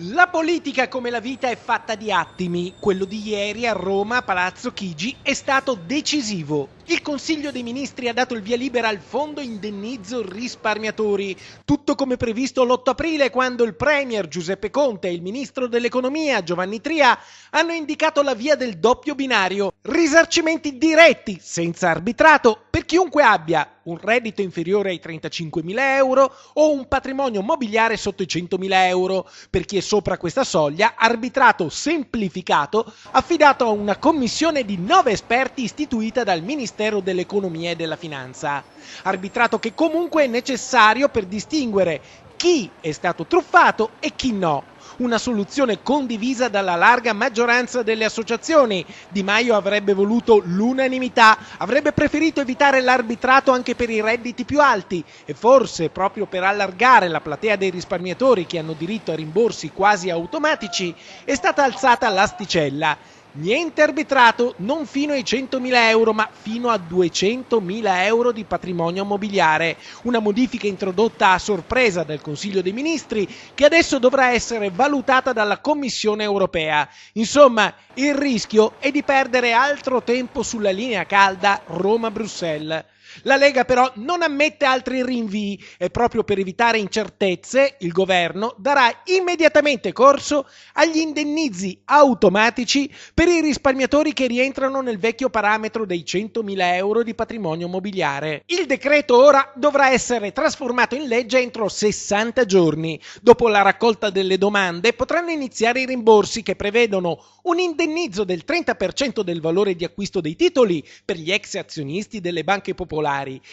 La politica come la vita è fatta di attimi. Quello di ieri a Roma, a Palazzo Chigi, è stato decisivo. Il Consiglio dei Ministri ha dato il via libera al fondo indennizzo risparmiatori. Tutto come previsto l'8 aprile, quando il Premier Giuseppe Conte e il Ministro dell'Economia Giovanni Tria hanno indicato la via del doppio binario. Risarcimenti diretti, senza arbitrato, per chiunque abbia un reddito inferiore ai 35.000 euro o un patrimonio mobiliare sotto i 100.000 euro. Per chi è sopra questa soglia, arbitrato semplificato affidato a una commissione di 9 esperti istituita dal Ministero dell'Economia e della Finanza. Arbitrato che comunque è necessario per distinguere chi è stato truffato e chi no. Una soluzione condivisa dalla larga maggioranza delle associazioni. Di Maio avrebbe voluto l'unanimità, avrebbe preferito evitare l'arbitrato anche per i redditi più alti e forse proprio per allargare la platea dei risparmiatori che hanno diritto a rimborsi quasi automatici è stata alzata l'asticella. Niente arbitrato, non fino ai 100.000 euro, ma fino a 200.000 euro di patrimonio mobiliare. Una modifica introdotta a sorpresa dal Consiglio dei Ministri che adesso dovrà essere valutata dalla Commissione europea. Insomma, il rischio è di perdere altro tempo sulla linea calda Roma-Bruxelles. La Lega però non ammette altri rinvii e proprio per evitare incertezze il governo darà immediatamente corso agli indennizi automatici per i risparmiatori che rientrano nel vecchio parametro dei 100.000 euro di patrimonio mobiliare. Il decreto ora dovrà essere trasformato in legge entro 60 giorni. Dopo la raccolta delle domande potranno iniziare i rimborsi che prevedono un indennizzo del 30% del valore di acquisto dei titoli per gli ex azionisti delle banche popolari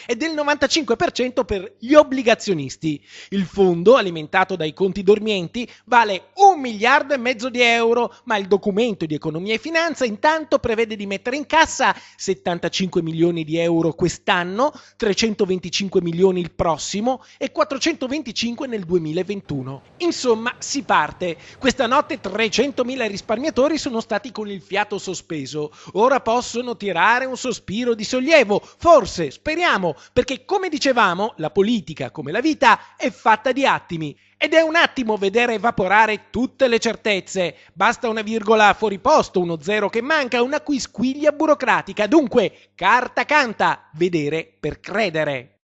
e del 95% per gli obbligazionisti. Il fondo, alimentato dai conti dormienti, vale 1,5 miliardi di euro, ma il documento di economia e finanza intanto prevede di mettere in cassa 75 milioni di euro quest'anno, 325 milioni il prossimo e 425 nel 2021. Insomma, si parte. Questa notte 300.000 risparmiatori sono stati con il fiato sospeso. Ora possono tirare un sospiro di sollievo, forse, speriamo, perché come dicevamo, la politica, come la vita, è fatta di attimi. Ed è un attimo vedere evaporare tutte le certezze. Basta una virgola fuori posto, uno zero che manca, una quisquiglia burocratica. Dunque, carta canta, vedere per credere.